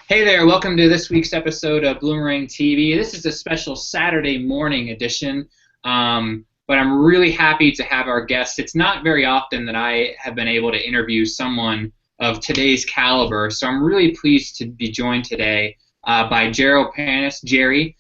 Hey there, welcome to this week's episode of Bloomerang TV. This is a special Saturday morning edition, but I'm really happy to have our guest. It's not very often that I have been able to interview someone of today's caliber, so I'm really pleased to be joined today by Jerold Panas, Jerry.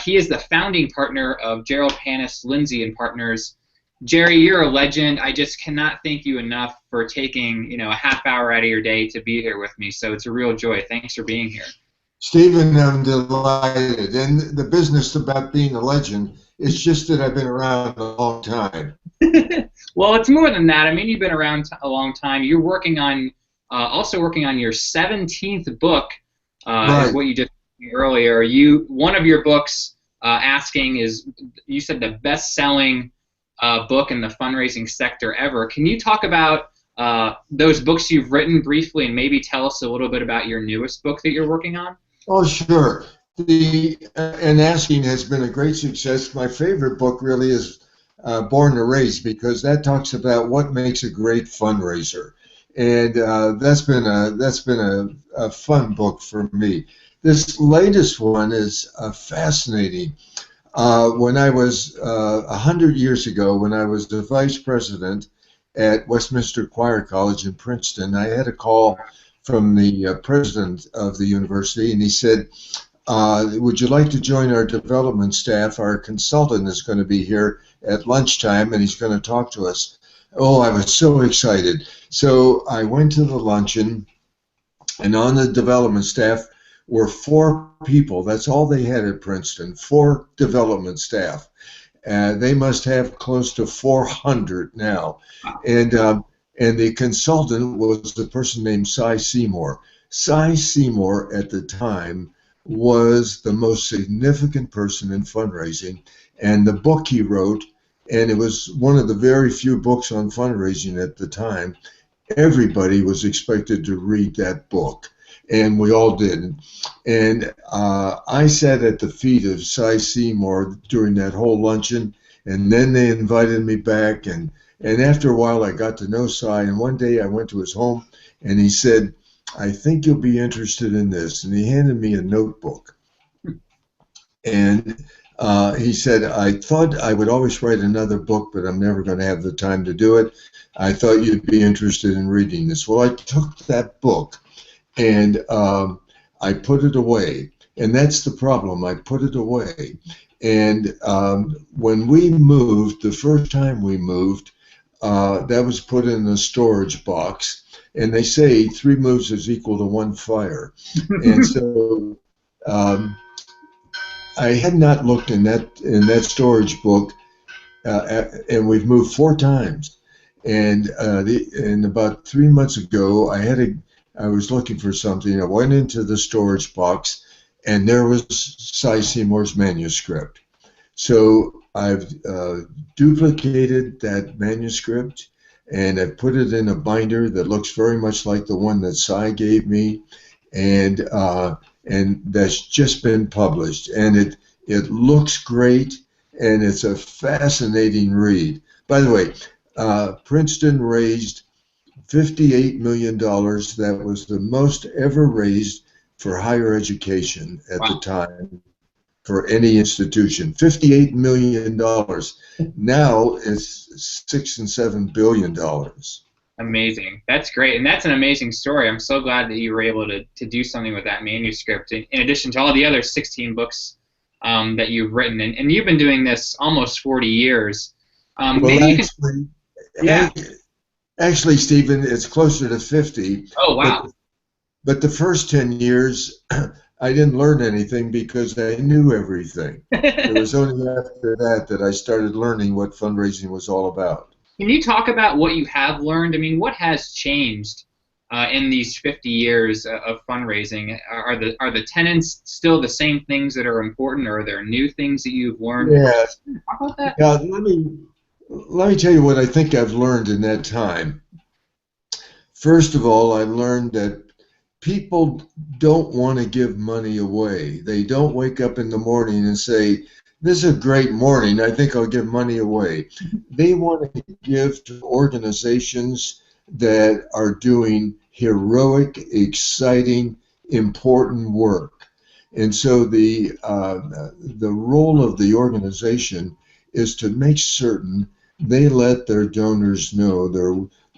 He is the founding partner of Jerold Panas, Linzy and Partners. Jerry, you're a legend. I just cannot thank you enough for taking, a half hour out of your day to be here with me. So it's a real joy. Thanks for being here. Stephen, I'm delighted. And the business about being a legend is just that I've been around a long time. Well, it's more than that. I mean, you've been around a long time. You're working on, also working on your 17th book, Right. is what you just said earlier. One of your books, asking is, you said the best-selling book in the fundraising sector ever. Can you talk about those books you've written briefly and maybe tell us a little bit about your newest book that you're working on? Oh, sure. And Asking has been a great success. My favorite book really is Born to Raise, because that talks about what makes a great fundraiser. And that's been a fun book for me. This latest one is fascinating. When I was 100 years ago, when I was the vice president at Westminster Choir College in Princeton, I had a call from the president of the university, and he said, would you like to join our development staff? Our consultant is going to be here at lunchtime, and he's going to talk to us. Oh, I was so excited. So I went to the luncheon, and on the development staff were 4 people. That's all they had at Princeton, 4 development staff. They must have close to 400 now. And the consultant was a person named Cy Seymour. Cy Seymour at the time was the most significant person in fundraising. And the book he wrote, and it was one of the very few books on fundraising at the time, everybody was expected to read that book. And we all did. And I sat at the feet of Cy Seymour during that whole luncheon, and then they invited me back. And after a while, I got to know Cy. And one day I went to his home, and he said, I think you'll be interested in this. And he handed me a notebook. And he said, I thought I would always write another book, but I'm never going to have the time to do it. I thought you'd be interested in reading this. Well, I took that book, and I put it away. And that's the problem. I put it away. And when we moved, the first time we moved, that was put in a storage box. And they say 3 moves is equal to 1 fire. And so I had not looked in that storage book, and we've moved 4 times. And about 3 months ago, I was looking for something. I went into the storage box, and there was Cy Seymour's manuscript. So I've duplicated that manuscript, and I've put it in a binder that looks very much like the one that Cy gave me, and that's just been published. And it looks great, and it's a fascinating read. By the way, Princeton raised $58 million. That was the most ever raised for higher education at the time for any institution. $58 million. Now it's $6 and $7 billion. Amazing. That's great. And that's an amazing story. I'm so glad that you were able to do something with that manuscript, in addition to all the other 16 books that you've written. And you've been doing this almost 40 years. Actually, Stephen, it's closer to 50. Oh, wow. But the first 10 years, I didn't learn anything because I knew everything. It was only after that I started learning what fundraising was all about. Can you talk about what you have learned? I mean, what has changed in these 50 years of fundraising? Are the tenets still the same things that are important, or are there new things that you've learned? Yeah. Talk about that. Yeah, let me tell you what I think I've learned in that time. First of all, I learned that people don't want to give money away. They don't wake up in the morning and say, this is a great morning, I think I'll give money away. They want to give to organizations that are doing heroic, exciting, important work. And so the role of the organization is to make certain they let their donors know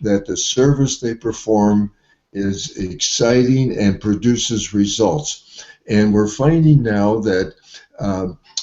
that the service they perform is exciting and produces results. And we're finding now that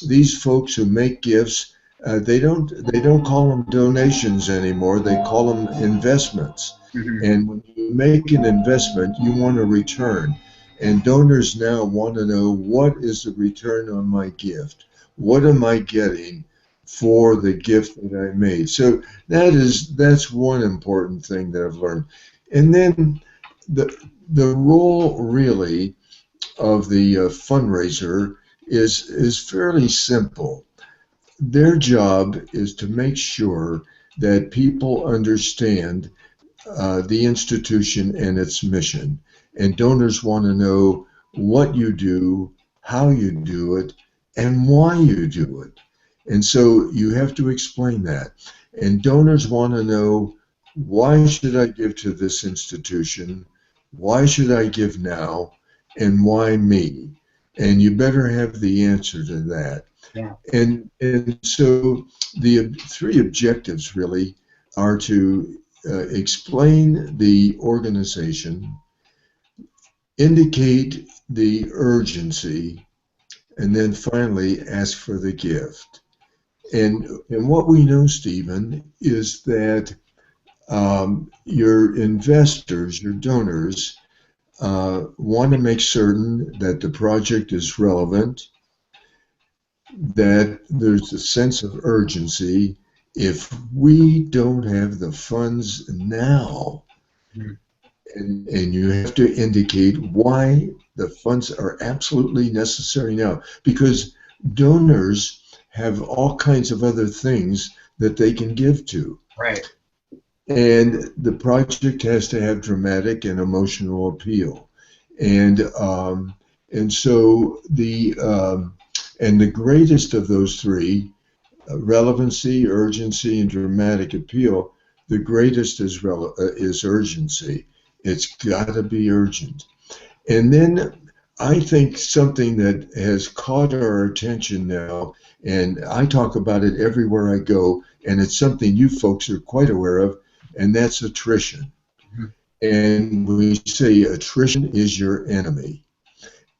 these folks who make gifts, they don't call them donations anymore. They call them investments. Hmm. And when you make an investment, you want a return. And donors now want to know, what is the return on my gift? What am I getting for the gift that I made? So that's one important thing that I've learned. And then the the role really of the fundraiser is fairly simple. Their job is to make sure that people understand the institution and its mission. And donors want to know what you do, how you do it, and why you do it. And so you have to explain that. And donors want to know, why should I give to this institution? Why should I give now? And why me? And you better have the answer to that. Yeah. And so the three objectives really are to explain the organization, indicate the urgency, and then finally ask for the gift. And what we know, Stephen, is that your investors, your donors, want to make certain that the project is relevant, that there's a sense of urgency. If we don't have the funds now, Mhm. and you have to indicate why the funds are absolutely necessary now, because donors have all kinds of other things that they can give to. Right. And the project has to have dramatic and emotional appeal. And so and the greatest of those three, relevancy, urgency, and dramatic appeal, the greatest is urgency. It's got to be urgent. And then I think something that has caught our attention now, and I talk about it everywhere I go, and it's something you folks are quite aware of, and that's attrition. Mhm. And we say attrition is your enemy.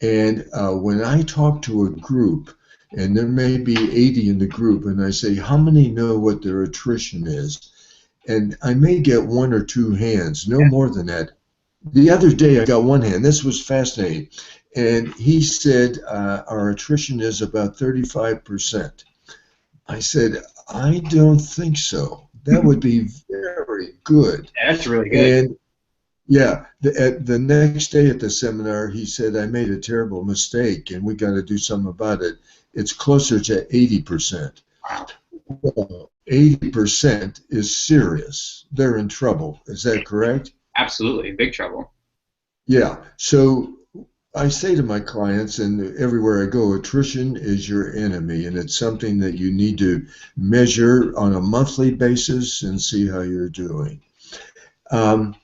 And when I talk to a group, and there may be 80 in the group, and I say, how many know what their attrition is? And I may get one or two hands, no more than that. The other day, I got one hand. This was fascinating. And he said, our attrition is about 35%. I said, I don't think so. That would be very good. Yeah, that's really good. And yeah, the next day at the seminar, he said, I made a terrible mistake and we got to do something about it. It's closer to 80%. Wow. Well, 80% is serious. They're in trouble. Is that correct? Absolutely. Big trouble. Yeah. So I say to my clients, and everywhere I go, attrition is your enemy, and it's something that you need to measure on a monthly basis and see how you're doing. Um,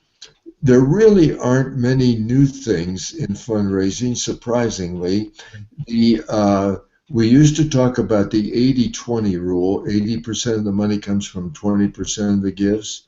there really aren't many new things in fundraising, surprisingly. We used to talk about the 80-20 rule. 80% of the money comes from 20% of the gifts.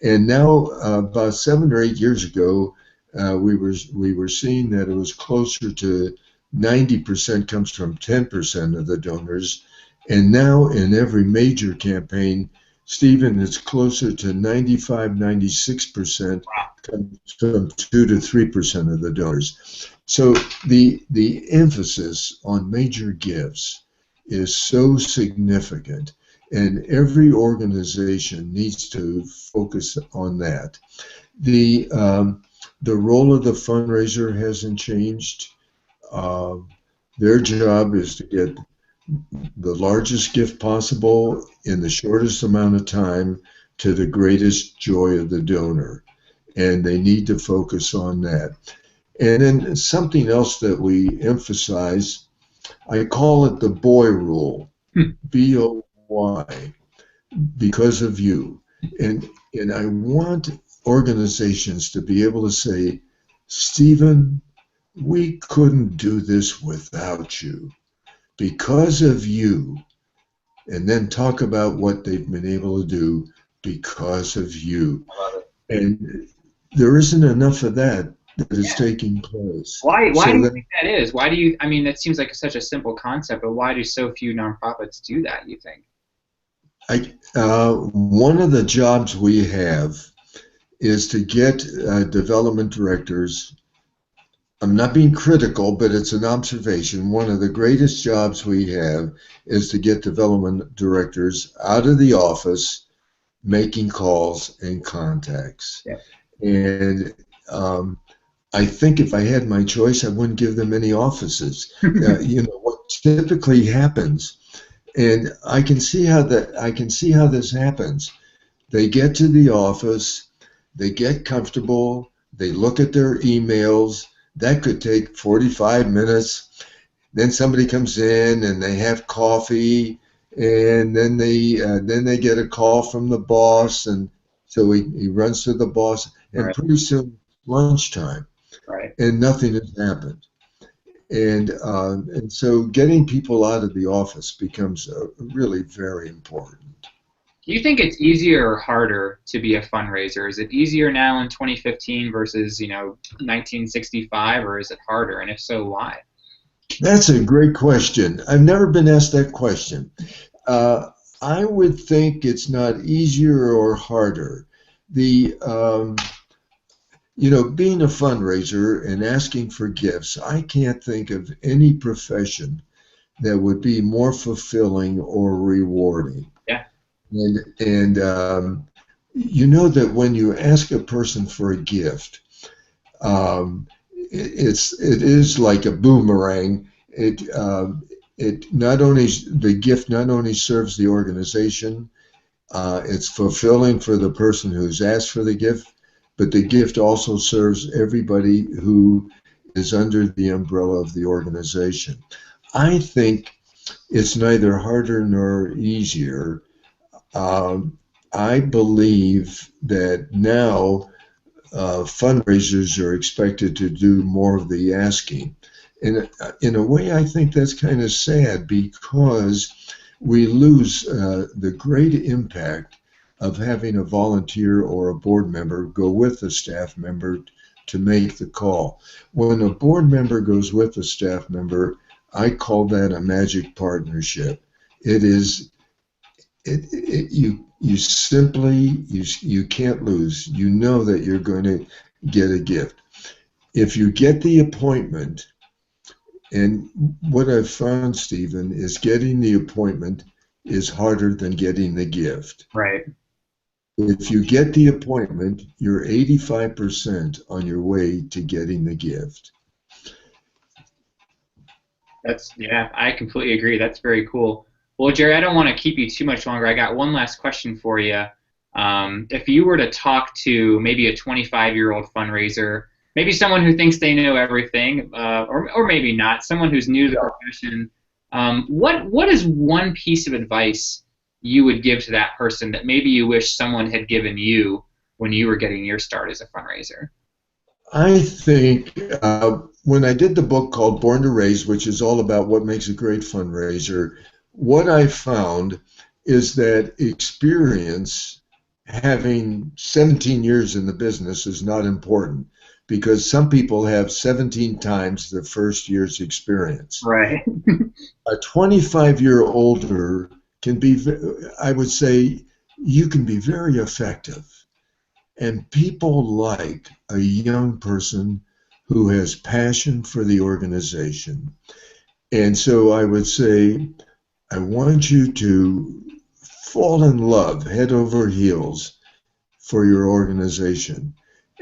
And now, about 7 or 8 years ago, we were seeing that it was closer to 90% comes from 10% of the donors, and now in every major campaign, Stephen, it's closer to 95, 96% comes from 2 to 3% of the donors. So the emphasis on major gifts is so significant, and every organization needs to focus on that. The the role of the fundraiser hasn't changed. Uh, their job is to get the largest gift possible in the shortest amount of time to the greatest joy of the donor. And they need to focus on that. And then something else that we emphasize, I call it the boy rule, Hmm. BOY, because of you. And I want organizations to be able to say, Stephen, we couldn't do this without you. Because of you, and then talk about what they've been able to do because of you. I love it. And there isn't enough of that is Yeah. taking place. Why do So you that think that is? Why do you? I mean, that seems like such a simple concept, but why do so few nonprofits do that? You think? one of the jobs we have is to get development directors. I'm not being critical, but it's an observation. One of the greatest jobs we have is to get development directors out of the office making calls and contacts. Yeah. And I think if I had my choice, I wouldn't give them any offices. What typically happens, and I can see how this happens. They get to the office, they get comfortable, they look at their emails. That could take 45 minutes. Then somebody comes in and they have coffee, and then they get a call from the boss, and so he runs to the boss, and Right. pretty soon lunchtime, Right. and nothing has happened. And so getting people out of the office becomes really very important. Do you think it's easier or harder to be a fundraiser? Is it easier now in 2015 versus 1965, or is it harder? And if so, why? That's a great question. I've never been asked that question. Uh, I would think it's not easier or harder. The being a fundraiser and asking for gifts, I can't think of any profession that would be more fulfilling or rewarding. Yeah. And you know that when you ask a person for a gift, it is like a boomerang. It not only the gift not only serves the organization, it's fulfilling for the person who's asked for the gift, but the gift also serves everybody who is under the umbrella of the organization. I think it's neither harder nor easier. I believe that now fundraisers are expected to do more of the asking. And in a way, I think that's kind of sad because we lose the great impact of having a volunteer or a board member go with a staff member to make the call. When a board member goes with a staff member, I call that a magic partnership. It is you simply you can't lose. You know that you're going to get a gift. If you get the appointment, and what I've found, Stephen, is getting the appointment is harder than getting the gift. Right. If you get the appointment, you're 85% on your way to getting the gift. Yeah, I completely agree. That's very cool. Well, Jerry, I don't want to keep you too much longer. I got one last question for you. If you were to talk to maybe a 25-year-old fundraiser, maybe someone who thinks they know everything, or maybe not, someone who's new to the profession, what is one piece of advice you would give to that person that maybe you wish someone had given you when you were getting your start as a fundraiser? I think when I did the book called Born to Raise, which is all about what makes a great fundraiser, what I found is that experience, having 17 years in the business, is not important because some people have 17 times their first year's experience. Right. A 25-year older can be, I would say, you can be very effective. And people like a young person who has passion for the organization. And so I would say, I want you to fall in love head over heels for your organization.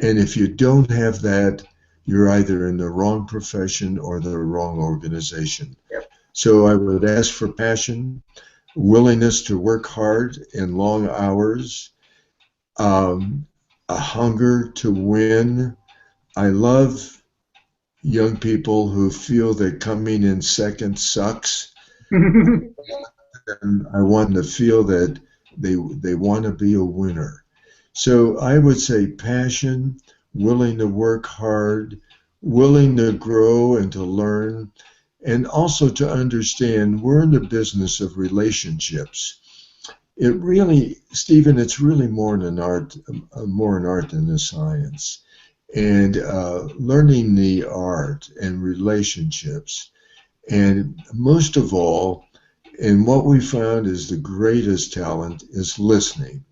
And if you don't have that, you're either in the wrong profession or the wrong organization. Yep. So I would ask for passion, willingness to work hard in long hours, a hunger to win. I love young people who feel that coming in second sucks. And I want them to feel that they want to be a winner. So I would say passion, willing to work hard, willing to grow and to learn, and also to understand we're in the business of relationships. It really, Stephen, it's really more an art than a science. And learning the art and relationships, and most of all, and what we found is the greatest talent is listening.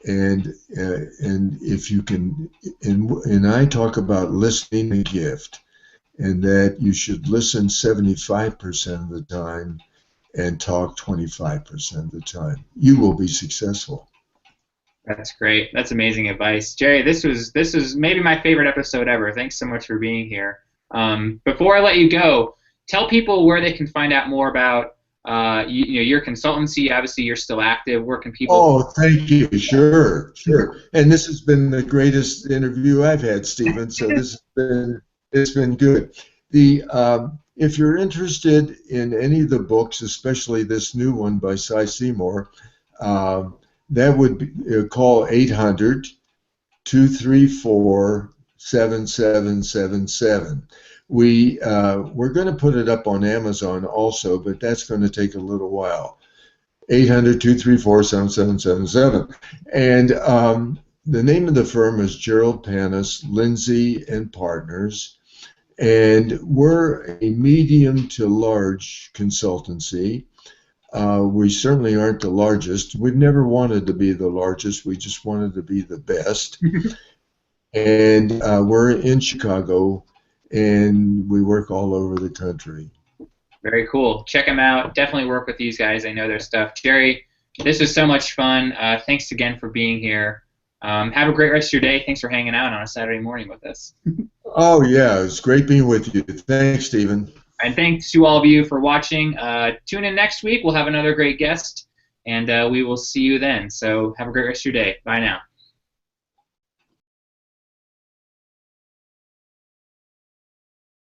And if you can, and I talk about listening a gift, and that you should listen 75% of the time and talk 25% of the time. You will be successful. That's great. That's amazing advice, Jerry. This was maybe my favorite episode ever. Thanks so much for being here. Before I let you go, tell people where they can find out more about your consultancy. Obviously, you're still active. Where can people? Oh, thank you. Sure, sure. And this has been the greatest interview I've had, Stephen. So it's been good. If you're interested in any of the books, especially this new one by Cy Seymour, um, that would be, call 800-234-7777. We're going to put it up on Amazon also, but that's going to take a little while. 800-234-7777. And the name of the firm is Jerold Panas, Linzy and Partners. And we're a medium to large consultancy. We certainly aren't the largest. We've never wanted to be the largest. We just wanted to be the best. And we're in Chicago, and we work all over the country. Very cool. Check them out. Definitely work with these guys. I know their stuff. Jerry, this was so much fun. Thanks again for being here. Have a great rest of your day. Thanks for hanging out on a Saturday morning with us. Oh, yeah. It's great being with you. Thanks, Stephen. And thanks to all of you for watching. Tune in next week. We'll have another great guest, and we will see you then. So have a great rest of your day. Bye now.